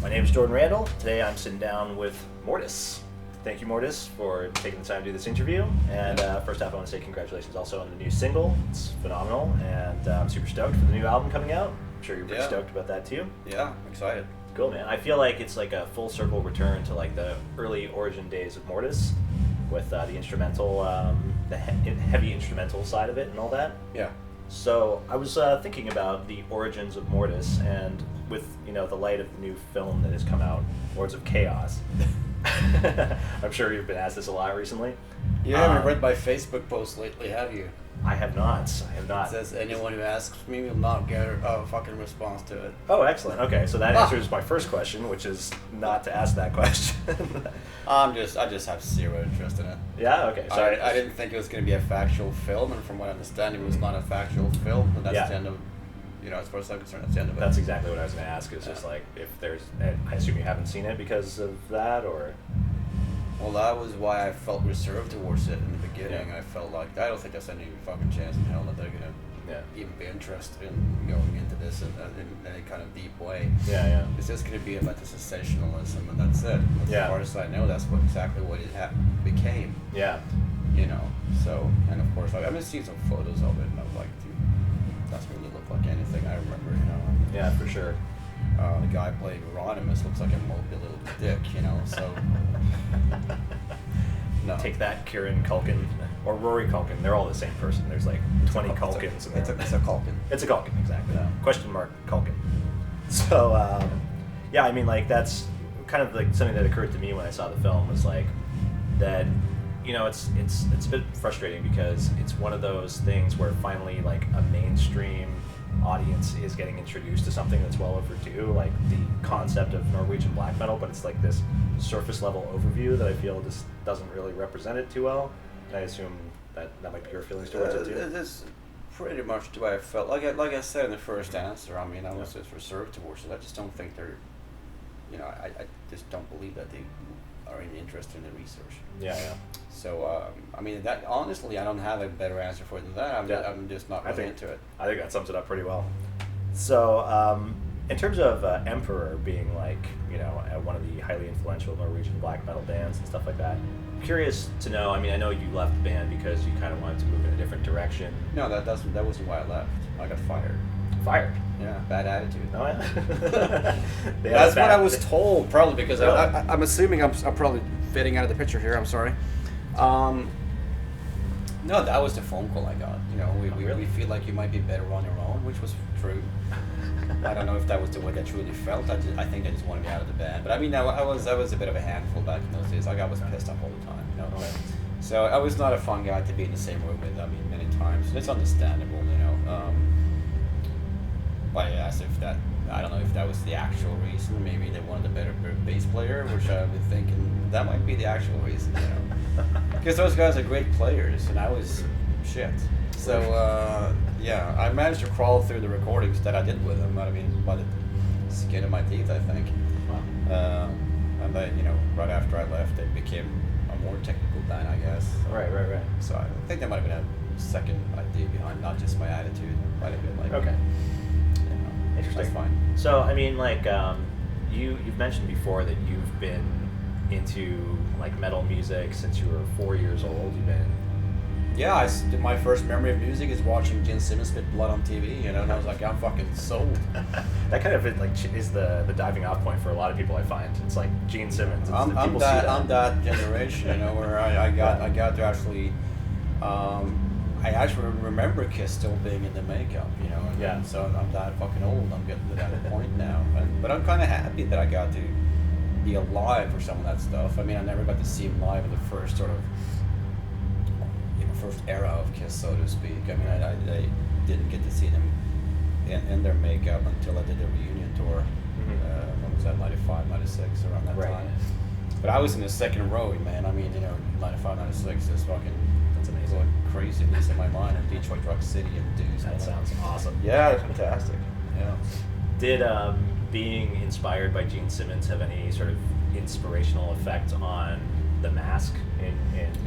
My name is Jordan Randall. Today I'm sitting down with Mortiis. Thank you, Mortiis, for taking the time to do this interview. And first off, I want to say congratulations also on the new single. It's phenomenal, and I'm super stoked for the new album coming out. I'm sure you're pretty stoked about that too. Yeah, I'm excited. Cool, man. I feel like it's like a full circle return to like the early origin days of Mortiis, with the instrumental, the heavy instrumental side of it and all that. Yeah. So I was thinking about the origins of Mortiis, and with the light of the new film that has come out, Lords of Chaos. I'm sure you've been asked this a lot recently. You haven't read my Facebook post lately, have you? I have not. It says anyone who asks me will not get a fucking response to it. Oh, excellent. Okay, so that answers my first question, which is not to ask that question. I just have zero interest in it. Yeah. Okay. So I didn't think it was going to be a factual film, and from what I understand, it was not a factual film. And that's the end of. As far as I'm concerned, that's the end of it. That's exactly what I was going to ask. It's just like if there's. I assume you haven't seen it because of that, or. Well, that was why I felt reserved towards it in the beginning. I felt like I don't think there's any fucking chance in hell that they're gonna even be interested in going into this in any kind of deep way. Yeah. It's just gonna be about the sensationalism, and that's it. As far as I know, that's exactly what it became. Yeah. So, and of course, I've been seeing some photos of it, and I was like, dude, doesn't really look like anything I remember. Yeah, for sure. The guy playing Rodimus looks like a mopey little dick, so... No. Take that, Kieran Culkin, or Rory Culkin. They're all the same person. There's like 20 Culkins. It's a Culkin. It's a Culkin, exactly. Question mark Culkin. So, I mean, like, that's kind of like something that occurred to me when I saw the film was like that, it's a bit frustrating because it's one of those things where finally, like, a mainstream audience is getting introduced to something that's well overdue, like the concept of Norwegian black metal, but it's like this surface level overview that I feel just doesn't really represent it too well. And I assume that might be your feelings towards it too. That's pretty much the way I felt. Like I said in the first answer, I mean, I was just reserved towards it. I just don't think they're, I just don't believe that they are any interest in the research. Yeah. So, I mean, that honestly, I don't have a better answer for it than that. I'm just not really into it. I think that sums it up pretty well. So, in terms of Emperor being like, one of the highly influential Norwegian black metal bands and stuff like that, I'm curious to know, I mean, I know you left the band because you kind of wanted to move in a different direction. No, that wasn't why I left. I got fired. Fired? Yeah, bad attitude. Oh, yeah? That's what I was told, probably because I'm assuming I'm probably fading out of the picture here. I'm sorry. No, that was the phone call I got. We feel like you might be better on your own, which was true. I don't know if that was the way I truly felt. I think I just wanted me out of the band. But I mean, I was a bit of a handful back in those days. Like I was pissed off all the time. So I was not a fun guy to be in the same room with. I mean, many times. It's understandable, But I asked if that. I don't know if that was the actual reason. Maybe they wanted a better bass player, which I was thinking that might be the actual reason. Because those guys are great players, and I was shit. So I managed to crawl through the recordings that I did with them. I mean, by the skin of my teeth, I think. Wow. And then right after I left, they became a more technical band, I guess. Right. So I think there might have been a second idea behind, not just my attitude. Might have been like okay. Interesting. That's fine. So, I mean, like, you've mentioned before that you've been into, like, metal music since you were 4 years old. You've been... Yeah, my first memory of music is watching Gene Simmons spit blood on TV, and I was like, I'm fucking sold. That kind of, is the diving off point for a lot of people, I find. It's like Gene Simmons. I'm that generation, where I got to actually... I actually remember Kiss still being in the makeup, and so I'm that fucking old. I'm getting to that point now, but I'm kind of happy that I got to be alive for some of that stuff. I mean, I never got to see them live in the first sort of, first era of Kiss, so to speak. I mean, I didn't get to see them in their makeup until I did the reunion tour. When was that, 95, 96, around that time. But I was in the second row, man. I mean, 95, 96 is fucking... That's amazing. Going crazy, at least in my mind, in Detroit Rock City and Deuce. That sounds awesome. Yeah, it's fantastic. Yeah. Did being inspired by Gene Simmons have any sort of inspirational effect on The Mask?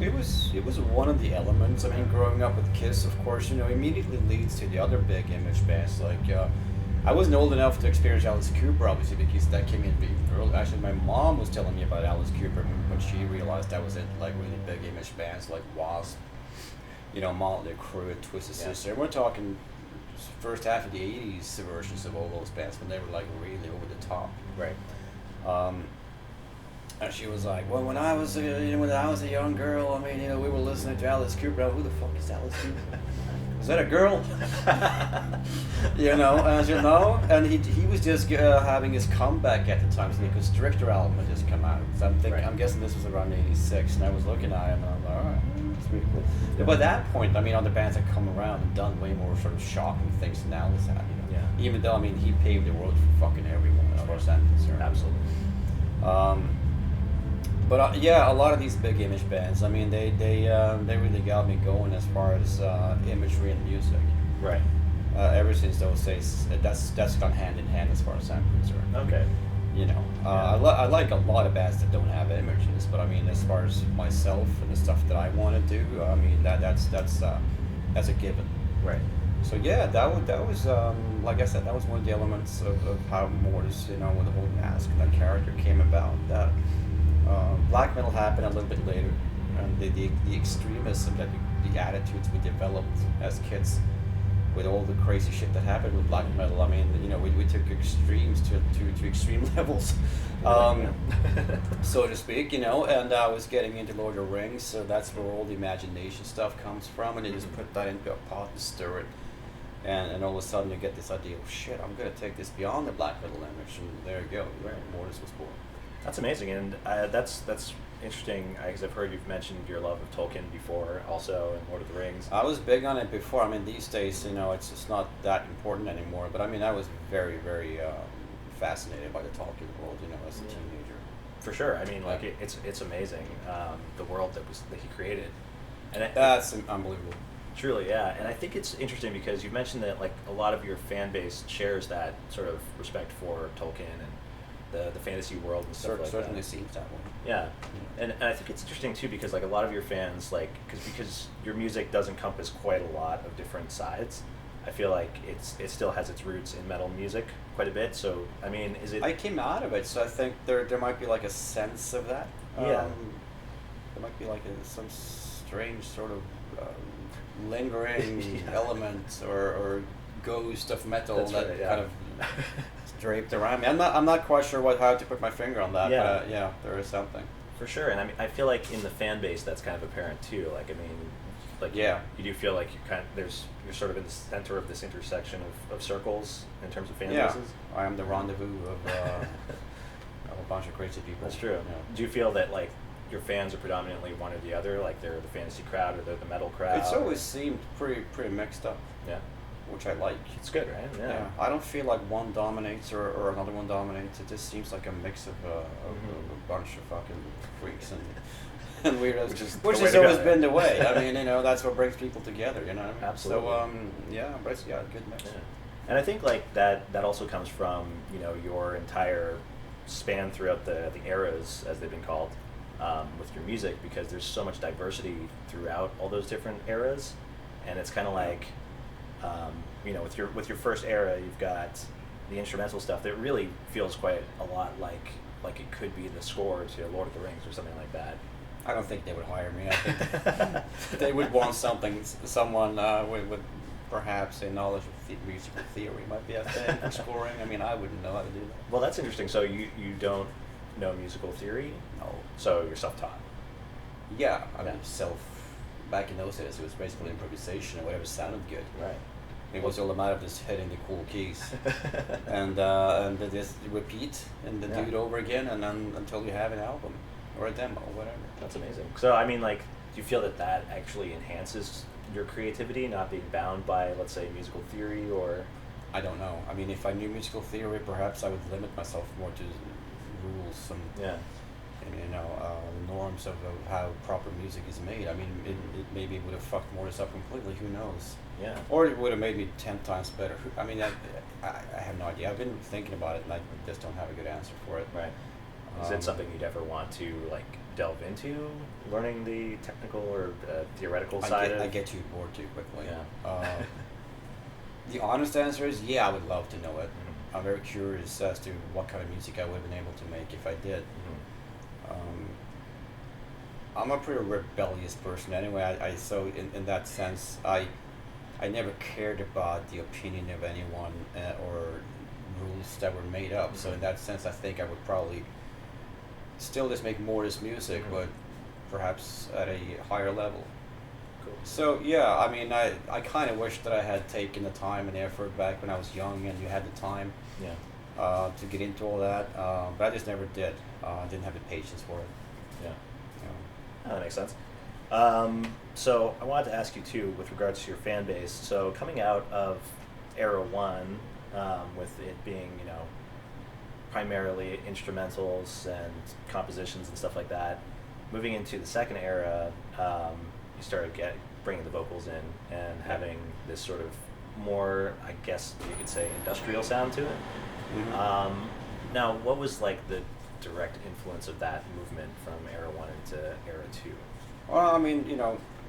It was one of the elements. I mean, growing up with Kiss, of course, immediately leads to the other big image bands like I wasn't old enough to experience Alice Cooper, obviously, because that came in big early. Actually, my mom was telling me about Alice Cooper when she realized that was it, like really big image bands like Wasp, Motley Crue, Twisted Sister. And we're talking first half of the '80s versions of all those bands when they were like really over the top. Right. And she was like, "Well, when I was a young girl, we were listening to Alice Cooper. Who the fuck is Alice Cooper? Is that a girl?" And he was just having his comeback at the time. So the Constrictor album had just come out. So I'm guessing this was around '86, and I was looking at him and I was like, all right, that's pretty cool. But by that point, other bands had come around and done way more sort of shocking things than Alice had. Yeah. Even though he paved the road for fucking everyone as far as I'm concerned. Absolutely. But a lot of these big image bands, they really got me going as far as imagery and music. Right. Ever since those days, that's gone hand in hand as far as I'm concerned. Okay. I like a lot of bands that don't have images, but as far as myself and the stuff that I want to do, that's a given. Right. So yeah, that was like I said, that was one of the elements of how Mortiis, when the whole mask and that character came about. That black metal happened a little bit later, and the extremism, the attitudes we developed as kids, with all the crazy shit that happened with black metal. We took extremes to extreme levels, so to speak. And I was getting into Lord of the Rings, so that's where all the imagination stuff comes from, and they just put that into a pot and stir it. And all of a sudden you get this idea, oh shit, I'm going to take this beyond the black metal image, and there you go, Mortiis was born. That's amazing, and that's interesting, because I've heard you've mentioned your love of Tolkien before, also, and Lord of the Rings. I was big on it before. These days, it's just not that important anymore, but I was very, very fascinated by the Tolkien world, as a teenager. For sure. It's amazing, the world that he created. And that's unbelievable. Truly, yeah. And I think it's interesting because you mentioned that a lot of your fan base shares that sort of respect for Tolkien and the fantasy world and stuff like that. Certainly seems that way. Yeah. And I think it's interesting too because a lot of your fans because your music does encompass quite a lot of different sides. I feel like it still has its roots in metal music quite a bit. So is it? I came out of it, so I think there might be a sense of that. Yeah. There might be some strange sort of lingering element or ghost of metal. That's that right, yeah. Kind of draped around me. I'm not quite sure how to put my finger on that. Yeah. But there is something. For sure, and I feel like in the fan base that's kind of apparent too. You do feel like you're sort of in the center of this intersection of circles in terms of fan bases. I am the rendezvous of a bunch of crazy people. That's true. Yeah. Do you feel that your fans are predominantly one or the other, they're the fantasy crowd or they're the metal crowd? It's always seemed pretty mixed up. Yeah. Which I like. It's good, right? Yeah. I don't feel like one dominates or another one dominates. It just seems like a mix of a bunch of fucking freaks and weirdos, which has always been the way. That's what brings people together. You know what I mean? Absolutely. So but it's a good mix. Yeah. And I think that also comes from your entire span throughout the eras, as they've been called, with your music, because there's so much diversity throughout all those different eras, and it's kind of with your first era, you've got the instrumental stuff that really feels quite a lot like it could be the score to Lord of the Rings or something like that. I don't think they would hire me. I think they would want someone with perhaps a knowledge of musical theory might be a thing for scoring. I wouldn't know how to do that. Well, that's interesting. So you don't know musical theory? No. So you're self-taught? Yeah, back in those days, it was basically improvisation and whatever sounded good. Right. It was all a matter of just hitting the cool keys and just repeat and then do it over again and then until you have an album or a demo or whatever. That's amazing. So do you feel that actually enhances your creativity, not being bound by, let's say, musical theory? Or I don't know. If I knew musical theory, perhaps I would limit myself more to rules and the norms of how proper music is made. It maybe would have fucked Mortiis up completely. Who knows? Yeah. Or it would have made me 10 times better. I have no idea. I've been thinking about it, and I just don't have a good answer for it. Right. Is it something you'd ever want to delve into, learning the technical or theoretical side? I get too bored too quickly. Yeah. The honest answer is yeah, I would love to know it. Mm-hmm. I'm very curious as to what kind of music I would have been able to make if I did. Mm-hmm. I'm a pretty rebellious person anyway. So in that sense, I never cared about the opinion of anyone or rules that were made up. So in that sense, I think I would probably still just make Mortiis music, but perhaps at a higher level. Cool. So yeah, I mean, I kind of wish that I had taken the time and effort back when I was young and you had the time to get into all that, but I just never did. I didn't have the patience for it. Yeah. You know. That makes sense. So I wanted to ask you too, with regards to your fan base. So coming out of Era 1, with it being, primarily instrumentals and compositions and stuff like that, moving into the second era, you started bringing the vocals in and having this sort of more, I guess you could say, industrial sound to it. Mm-hmm. Now, what was like the direct influence of that movement from Era 1 into Era 2? Well, I mean,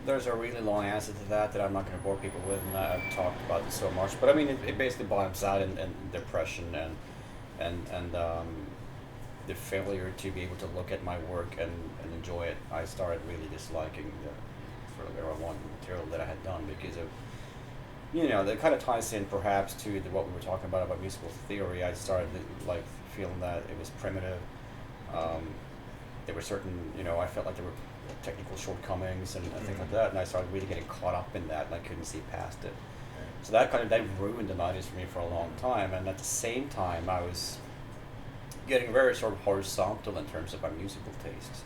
there's a really long answer to that I'm not going to bore people with, and I've talked about this so much. But I mean, it basically bottoms out in depression and the failure to be able to look at my work and enjoy it. I started really disliking the sort of Era 1 material that I had done because of, that kind of ties in perhaps to what we were talking about musical theory. I started like feeling that it was primitive. There were certain, I felt like there were technical shortcomings and things like that, and I started really getting caught up in that, and I couldn't see past it. So that ruined the 90s for me for a long time, and at the same time I was getting very sort of horizontal in terms of my musical tastes.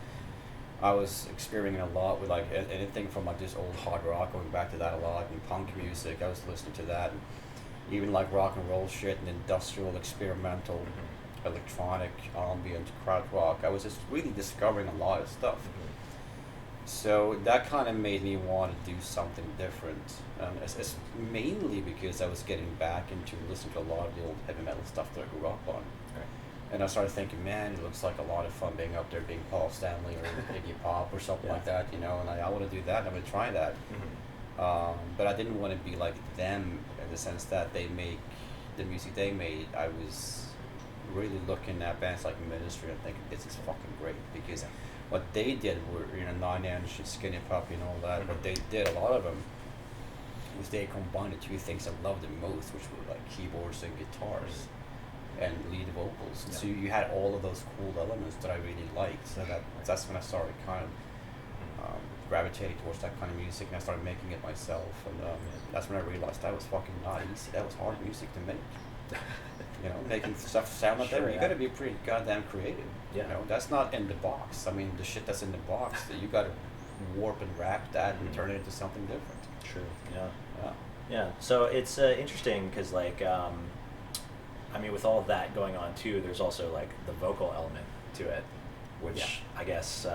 I was experimenting a lot with like anything from like just old hard rock, going back to that a lot, and punk music. I was listening to that, and even like rock and roll shit and industrial, experimental, electronic, ambient, krautrock. I was just really discovering a lot of stuff. So that kind of made me want to do something different. It's mainly because I was getting back into listening to a lot of the old heavy metal stuff that I grew up on. And I started thinking, man, it looks like a lot of fun being up there, being Paul Stanley or Iggy Pop or something like that, and I want to do that, and I'm going to try that. But I didn't want to be like them in the sense that they make the music they made. I was really looking at bands like Ministry and thinking, this is fucking great, because what they did were, 9-inch and Skinny Puppy and all that, what they did, a lot of them, was they combined the two things I loved the most, which were like keyboards and guitars and lead vocals. So you had all of those cool elements that I really liked. So that's when I started kind of gravitating towards that kind of music, and I started making it myself. And that's when I realized that was fucking not easy. That was hard music to make. Making stuff sound like that. You got to be pretty goddamn creative. That's not in the box. I mean, the shit that's in the box, that you got to warp and wrap that and turn it into something different. True. Yeah. So it's interesting because, like, with all of that going on too, there's also like the vocal element to it, which I guess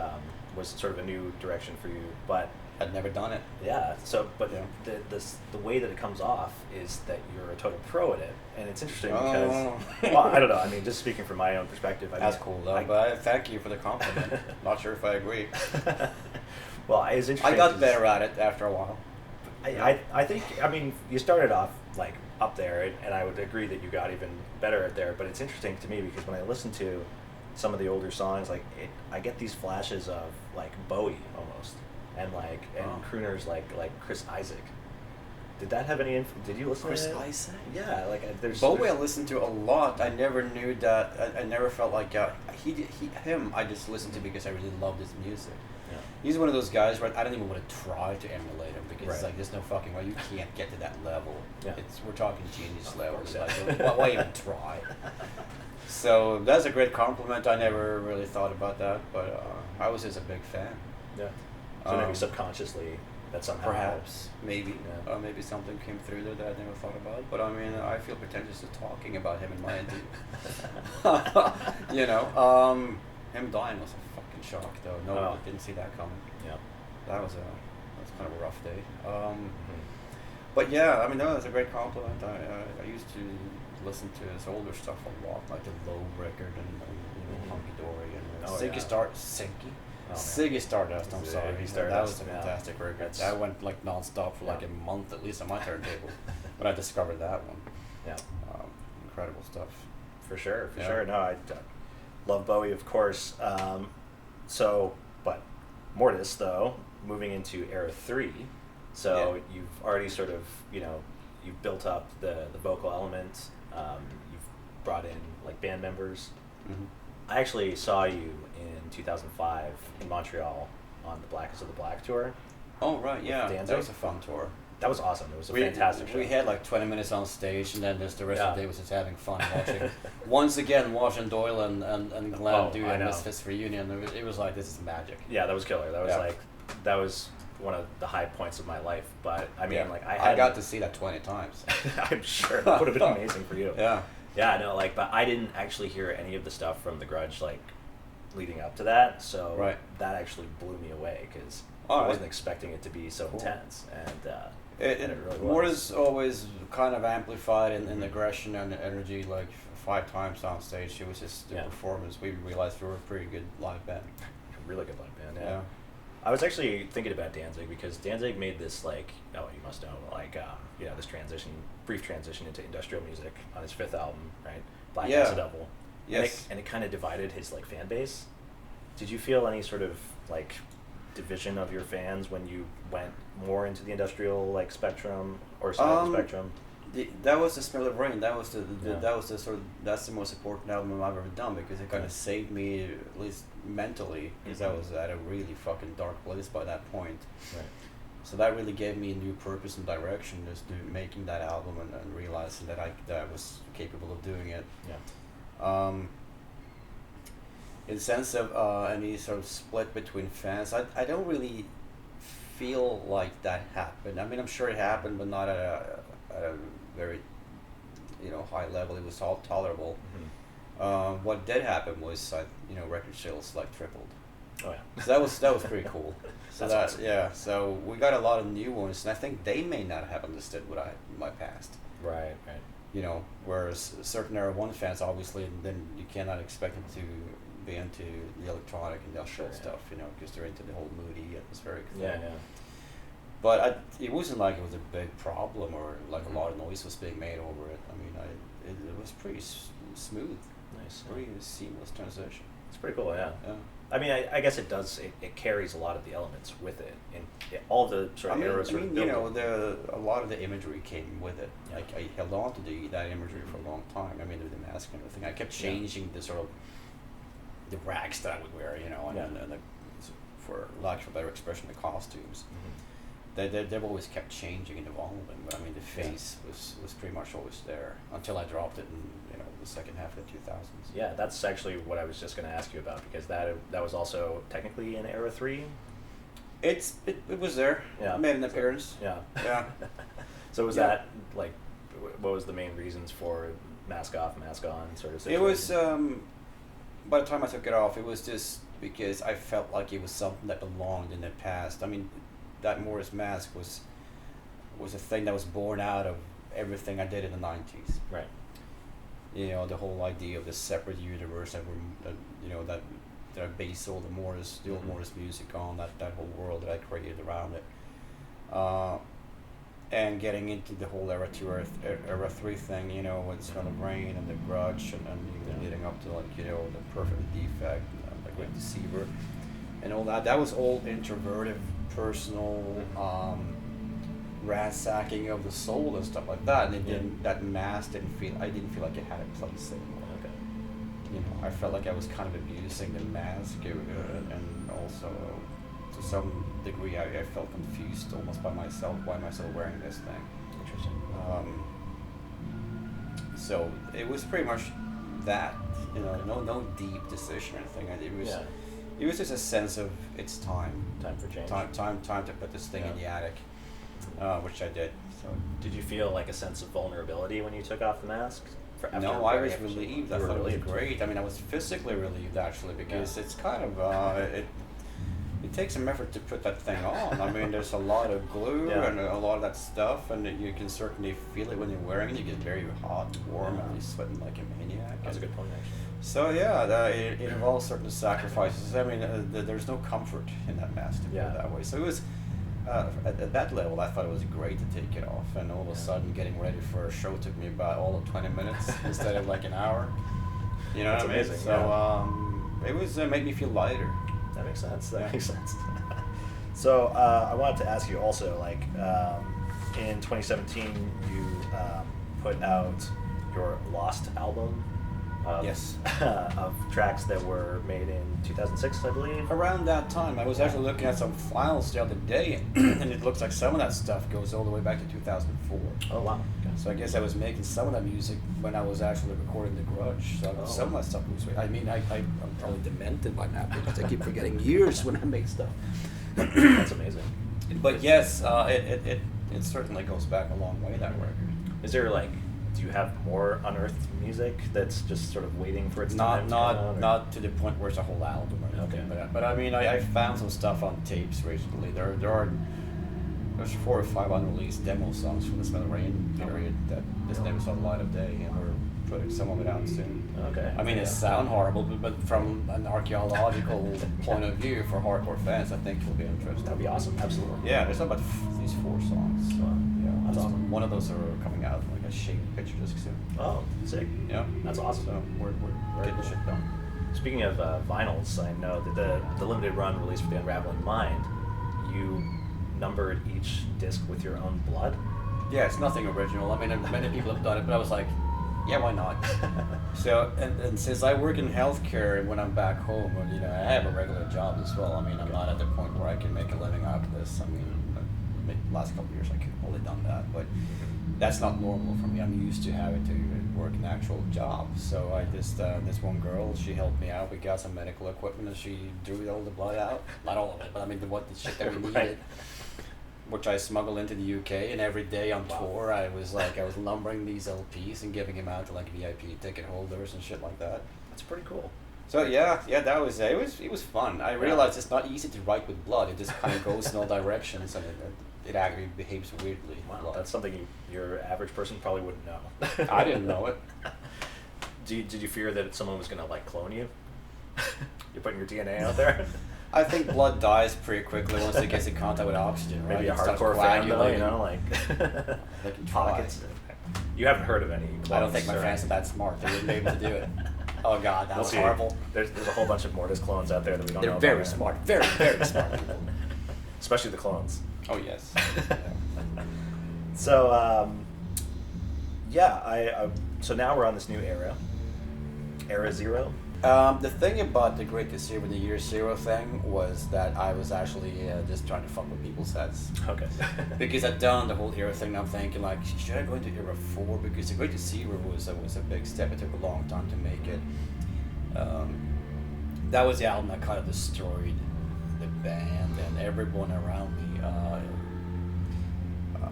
was sort of a new direction for you. But I'd never done it. Yeah. So, but the way that it comes off is that you're a total pro at it, and it's interesting because well, I don't know. I mean, just speaking from my own perspective. That's cool though. But thank you for the compliment. Not sure if I agree. Well, it's interesting. I got better at it after a while. I think, you started off like up there, and I would agree that you got even better at there, but it's interesting to me because when I listen to some of the older songs, like I get these flashes of like Bowie almost, and crooners like Chris Isaac. Did that have any did you listen Chris to Chris Isaac? Yeah, like there's Bowie I listened to a lot. I never knew that, I never felt like him I just listened to because I really loved his music. Yeah. He's one of those guys where I don't even want to try to emulate him because it's like there's no fucking way you can't get to that level. Yeah. We're talking genius level. Course, Like, why even try? So that's a great compliment. I never really thought about that, but I was just a big fan. Yeah. So maybe subconsciously that somehow perhaps maybe maybe something came through there that I never thought about. But I feel pretentious just talking about him in my interview. Him dying was a fucking shock, though. No, didn't see that coming. Yeah, that was kind of a rough day. But yeah, that was a great compliment. I used to listen to his older stuff a lot, like the Low record and Hunky Dory and Ziggy Stardust. I'm sorry, Ziggy Stardust. That was a fantastic record. I went like nonstop for like a month at least on my turntable. when I discovered that one. Yeah. Incredible stuff. For sure. No, I love Bowie, of course. But Mortiis, though, moving into Era 3, so you've already sort of, you've built up the vocal element, you've brought in, like, band members. Mm-hmm. I actually saw you in 2005 in Montreal on the Blackest of the Black tour. Oh, right, yeah. Danzig. That was a fun tour. That was awesome. It was a fantastic show. We had like 20 minutes on stage, and then just the rest of the day was just having fun watching. Watching Doyle and Glenn do a Misfits reunion. It was like, this is magic. Yeah, that was killer. That was one of the high points of my life. But I mean, I got to see that 20 times. I'm sure that would have been amazing for you. Yeah. Yeah, no, but I didn't actually hear any of the stuff from The Grudge, leading up to that. So that actually blew me away because I wasn't expecting it to be so intense. And it really was. Mortiis always kind of amplified in aggression and energy, 5 times on stage. It was just the performance. We realized we were a pretty good live band. Really good live band, yeah. I was actually thinking about Danzig because Danzig made this you must know, this brief transition into industrial music on his 5th album, right? Black as a Devil. Yes. And it kind of divided his fan base. Did you feel any sort of division of your fans when you went more into the industrial spectrum or side of the spectrum? That was The Smell of Rain. That was that's the most important album I've ever done because it kind of saved me, at least mentally, because I was at a really fucking dark place by that point. Right. So that really gave me a new purpose and direction, just making that album and realizing that I was capable of doing it. Yeah. In the sense of any sort of split between fans, I don't really feel like that happened. I mean, I'm sure it happened, but not at a very high level. It was all tolerable. Mm-hmm. What did happen was record sales tripled. Oh yeah. So that was pretty cool. So That's awesome. So we got a lot of new ones, and I think they may not have understood what I had in my past. Right. Whereas certain Era 1 fans, obviously, then you cannot expect them to be into the electronic industrial stuff, because they're into the whole moody atmospheric thing. Yeah. But it wasn't like it was a big problem or a lot of noise was being made over it. I mean, it was pretty smooth. Nice. Pretty seamless transition. It's pretty cool, yeah. Yeah. I mean, I guess it does. It carries a lot of the elements with it, and all the sort of eras. A lot of the imagery came with it. Yeah. I held on to that imagery for a long time. I mean, the mask and everything. I kept changing the sort of the rags that I would wear, and for lack of a better expression, the costumes. Mm-hmm. They've always kept changing and evolving. But I mean, the face was pretty much always there until I dropped it in the second half of the 2000s. Yeah, that's actually what I was just going to ask you about because that was also technically in Era 3. It was there. Yeah. Made an appearance. Yeah. Yeah. So was that what was the main reasons for mask off, mask on sort of situation? It was by the time I took it off, it was just because I felt like it was something that belonged in the past. I mean, that Mortiis mask was a thing that was born out of everything I did in the 90s. Right. The whole idea of the separate universe that I based all the old Mortiis music on, that whole world that I created around it. And getting into the whole Era 2, Era 3 thing, with the Smell of Rain and the Grudge and even leading up to the Perfect Defect, and the Great Deceiver, and all that. That was all introverted, personal, ransacking of the soul and stuff like that. And that mask I didn't feel like it had a place anymore. Okay. I felt like I was kind of abusing the mask, and also to some degree I felt confused almost by myself. Why am I still wearing this thing? Interesting. So it was pretty much that, no deep decision or anything. It was just a sense of it's time. Time for change. Time to put this thing in the attic, which I did. So did you feel like a sense of vulnerability when you took off the mask? No, I was relieved. I thought it was great. I mean, I was physically relieved actually because it's kind of it takes some effort to put that thing on. I mean, there's a lot of glue and a lot of that stuff, and you can certainly feel it when you're wearing it. You get very hot and warm, and you're sweating like a maniac. That's a good point, actually. So it involves certain sacrifices. I mean, there's no comfort in that mask to put it that way. So at that level, I thought it was great to take it off, and all of a sudden, getting ready for a show took me about all of 20 minutes instead of like an hour. You know That's what I mean? amazing, So it was made me feel lighter. That makes sense. That Yeah. makes sense. So I wanted to ask you also, like, in 2017, you put out your Lost album. Yes. Of tracks that were made in 2006, I believe. Around that time, I was actually looking at some files the other day, and it looks like some of that stuff goes all the way back to 2004. Oh wow. So I guess I was making some of that music when I was actually recording The Grudge. So Oh. some of that stuff was. I mean, I'm probably demented by now because I keep forgetting years when I make stuff. That's amazing. But yes, it certainly goes back a long way, that record. Is there like, do you have more unearthed music that's just sort of waiting for its time? Not to the point where it's a whole album or anything. Okay. But I mean, I found some stuff on tapes recently. There's 4 or 5 unreleased demo songs from the Smell of Rain period that just never saw the light of day, and we're putting some of it out soon. Okay. I mean, it sound horrible, but from an archaeological point of view for hardcore fans, I think it'll be interesting. That'd be awesome. Absolutely. Yeah, there's about these 4 songs. Wow. Yeah, That's awesome. One of those are coming out like a shaped picture disc soon. Oh, sick. Yeah, That's awesome. so we're Very getting cool. shit done. Speaking of vinyls, I know that the limited run release for the Unraveling Mind, you numbered each disc with your own blood. Yeah, it's nothing original. I mean, many people have done it, but I was like, yeah, why not? So, and since I work in healthcare when I'm back home, you know, I have a regular job as well. I mean, I'm not at the point where I can make a living out of this. I mean, the last couple of years I could have only done that, but that's not normal for me. I'm used to having to work an actual job. So I just, this one girl, she helped me out. We got some medical equipment and she drew all the blood out. Not all of it, but I mean, the shit that we needed. Right. Which I smuggled into the UK, and every day on tour, I was numbering these LPs and giving them out to like VIP ticket holders and shit like that. That's pretty cool. So yeah, that was it was fun. I realized it's not easy to write with blood. It just kind of goes in all directions, and it actually behaves weirdly. Wow, that's something your average person probably wouldn't know. I didn't know it. Did you fear that someone was gonna like clone you? You're putting your DNA out there. I think blood dies pretty quickly once it gets in contact with oxygen, right? Maybe a It starts hardcore fan though, you coagulating. know, like They can try. pockets. You haven't heard of any clones? I don't think my or fans are that smart. They wouldn't be able to do it. Oh god, that We'll was see. horrible. There's a whole bunch of Mortiis clones out there that we don't know They're about. very man. smart, very, very smart people. Especially the clones. Oh yes. So yeah, so now we're on this new era, Era Zero. The thing about the Great Deceiver and the Year Zero thing was that I was actually just trying to fuck with people's heads. Okay. Because I'd done the whole era thing, and I'm thinking like, should I go into era 4? Because the Great Deceiver was a big step. It took a long time to make it. That was the album that kind of destroyed the band and everyone around me.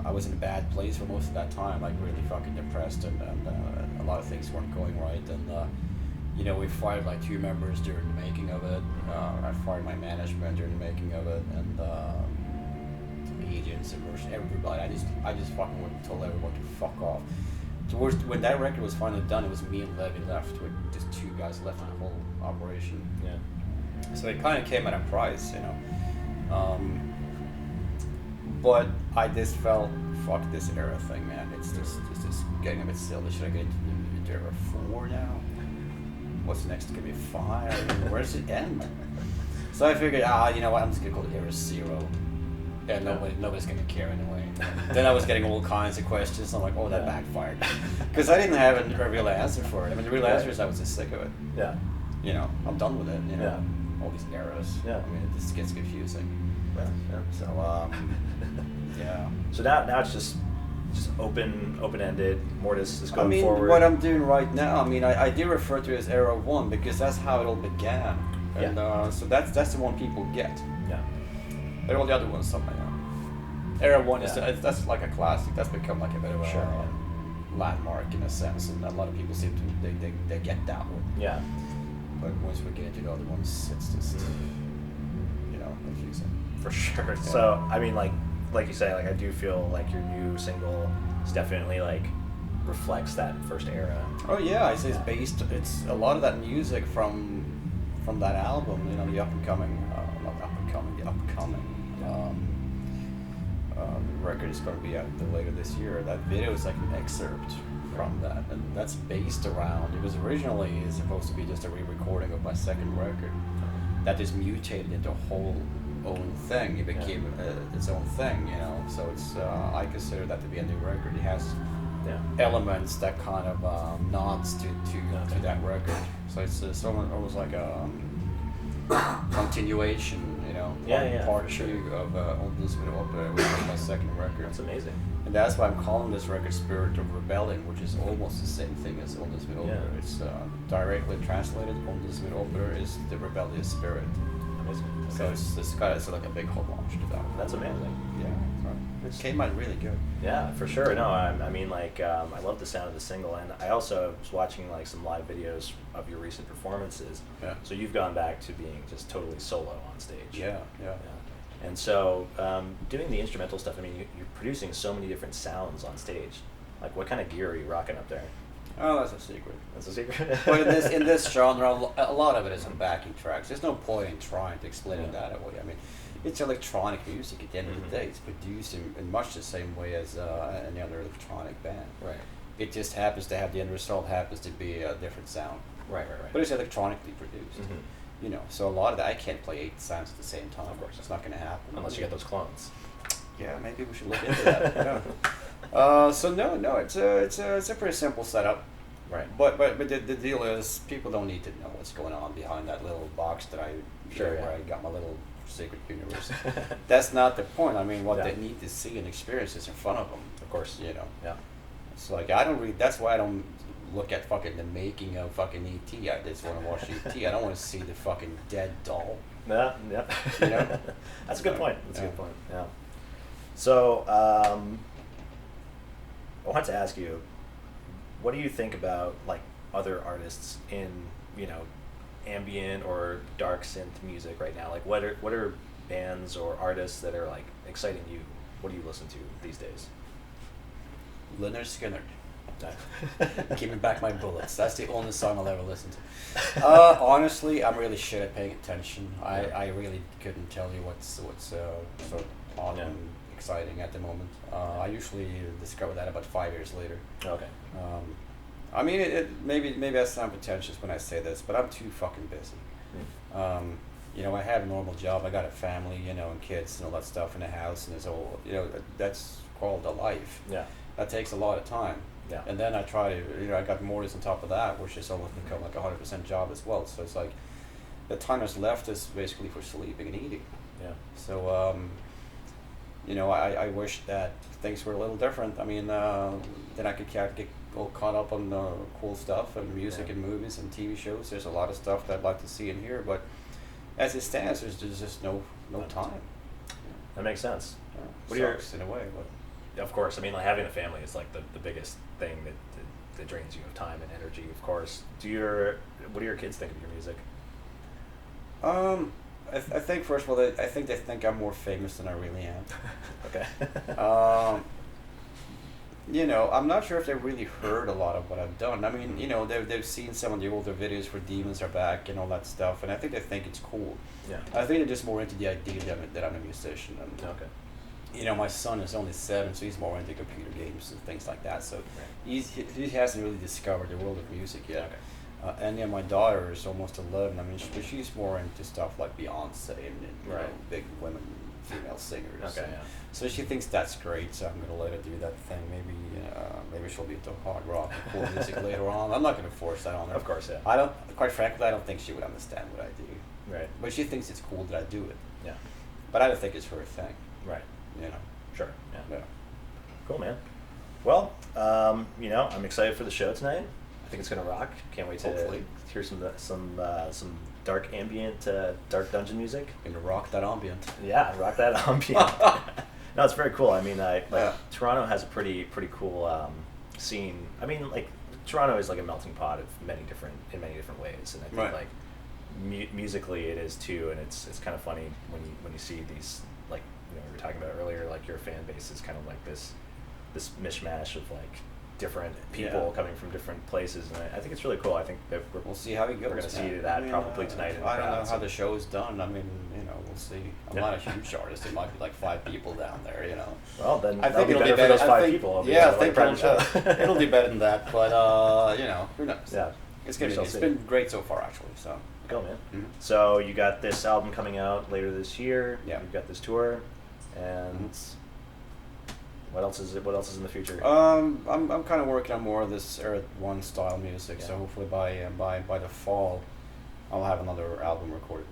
I was in a bad place for most of that time, like really fucking depressed, and a lot of things weren't going right. And you know, we fired like 2 members during the making of it. I fired my management during the making of it, and agents and everybody. I just fucking went and told everyone to fuck off. Towards when that record was finally done, it was me and Levy left with just 2 guys left in the whole operation. Yeah. So it kind of came at a price, you know. But I just felt, fuck this era thing, man. It's just getting a bit silly. Should I get into era 4 now? What's next? Gonna be 5? Where does it end? So I figured, you know what? I'm just gonna call it era 0. Yeah, nobody's gonna care anyway. Then I was getting all kinds of questions. I'm like, oh, that backfired, because I didn't have a real answer for it. I mean, the real answer is I was just sick of it. Yeah. You know, I'm done with it. You know, Yeah. all these eras. Yeah. I mean, it just gets confusing. Yeah. So yeah. So now it's just open-ended. Mortiis is going I mean, forward. what I'm doing right now, I mean, I do refer to it as Era 1 because that's how it all began. And so that's the one people get. Yeah. But all the other ones, something else. Era 1 is that's like a classic. That's become like a bit of a landmark in a sense, and a lot of people seem to they get that one. Yeah. But once we get into the other ones, it's just confusing. For sure. Yeah. So I mean, like you say, like I do feel like your new single is definitely like reflects that first era. Oh yeah, it's based. It's a lot of that music from that album. You know, the upcoming. record is going to be out later this year. That video is like an excerpt from that, and that's based around. It was originally supposed to be just a re-recording of my second record. That just mutated into a whole own thing. It became its own thing, you know. So it's I consider that to be a new record. It has elements that kind of nods to that record. So it's almost like a continuation, you know, part two of Åndens Opera, which is my second record. That's amazing. And that's why I'm calling this record Spirit of Rebelling, which is almost the same thing as Åndens Opera. Yeah. It's directly translated. Åndens Opera is the rebellious spirit. Amazing. So it's like a big homage to that. That's amazing. Yeah. It came out really good. Yeah, for sure. No, I mean, like, I love the sound of the single, and I also was watching like some live videos of your recent performances. Yeah. So you've gone back to being just totally solo on stage. Yeah. And so, doing the instrumental stuff. I mean, you're producing so many different sounds on stage. Like, what kind of gear are you rocking up there? Oh, that's a secret. That's a secret. Well, in this genre, a lot of it is on backing tracks. There's no point in trying to explain it that way. I mean, it's electronic music at the end of the day. It's produced in much the same way as any other electronic band. Right. It just happens to have the end result happens to be a different sound. Right. But it's electronically produced. Mm-hmm. You know, so a lot of that, I can't play 8 sounds at the same time. Of course. It's not going to happen. Unless you get those clones. Yeah, maybe we should look into that. So no, it's a pretty simple setup. Right. But the deal is, people don't need to know what's going on behind that little box that where I got my little secret universe. That's not the point. I mean, what they need to see and experience is in front of them. Of course. You know. Yeah. It's like I don't read. That's why I don't look at fucking the making of fucking E.T. I just want to watch E.T. I don't want to see the fucking dead doll. Yeah. You know. That's a good point. That's a good point. Yeah. So, I wanted to ask you, what do you think about like other artists in, you know, ambient or dark synth music right now? Like, what are bands or artists that are like exciting you? What do you listen to these days? Leonard Skinner. Give me back my bullets. That's the only song I'll ever listen to. Honestly, I'm really shit at paying attention. I really couldn't tell you what's sort of on and exciting at the moment. I usually discover that about 5 years later. Okay. I mean, maybe I sound pretentious when I say this, but I'm too fucking busy. You know, I have a normal job. I got a family, you know, and kids and all that stuff in the house, and it's all, you know, that's called a life. Yeah. That takes a lot of time. Yeah. And then I try to, you know, I got Mortiis on top of that, which is almost become like a 100% job as well. So it's like, the time that's left is basically for sleeping and eating. Yeah. So, you know, I wish that things were a little different. I mean, then I could get all caught up on cool stuff and music and movies and TV shows. There's a lot of stuff that I'd like to see and hear, but as it stands, there's just no time. That makes sense. What sucks in a way, but. Of course, I mean, like having a family is like the biggest thing that drains you of time and energy. Of course, what do your kids think of your music? I think first of all, I think they think I'm more famous than I really am. Okay. You know, I'm not sure if they really heard a lot of what I've done. I mean, you know, they've seen some of the older videos for Demons Are Back and all that stuff, and I think they think it's cool. Yeah. I think they're just more into the idea that I'm a musician. And, okay. You know, my son is only 7, so he's more into computer games and things like that. So he hasn't really discovered the world of music yet. Okay. And then my daughter is almost 11. I mean, she's more into stuff like Beyonce and you know, big women, female singers. Okay. Yeah. So she thinks that's great. So I'm gonna let her do that thing. Maybe she'll be into hard rock or cool music later on. I'm not gonna force that on her. Of course, yeah. Quite frankly, I don't think she would understand what I do. Right. But she thinks it's cool that I do it. Yeah. But I don't think it's her thing. Right. You know. Sure. Yeah. Yeah. Cool, man. Well, you know, I'm excited for the show tonight. I think it's gonna rock. Can't wait to hear some dark ambient, dark dungeon music. Gonna rock that ambient. Yeah, rock that ambient. No, it's very cool. I mean, Toronto has a pretty cool scene. I mean, like Toronto is like a melting pot of many different ways, and I think like musically it is too. And it's kind of funny when you see these, like, you know, we were talking about earlier, like your fan base is kind of like this mishmash of like different people Yeah. coming from different places, and I think it's really cool. I think that We'll see how it goes. We're going to see man. that I mean, probably tonight in the I don't know crowd, how so- the show is done. I mean, we'll see. I'm Yeah. not a huge artist. It might be like 5 people down there, Well, then I that'll think be it'll better be for those I 5 think- people. It'll be Yeah, I like think a private show. it'll be better than that. But who knows? Yeah, It's we gonna. shall It's see. been great so far, actually. So. Go, man. Mhm. So you got this album coming out later this year. Yeah. You've got this tour, and what else is it? What else is in the future? I'm kind of working on more of this Earth One style music. Yeah. So hopefully by the fall, I'll have another album recorded.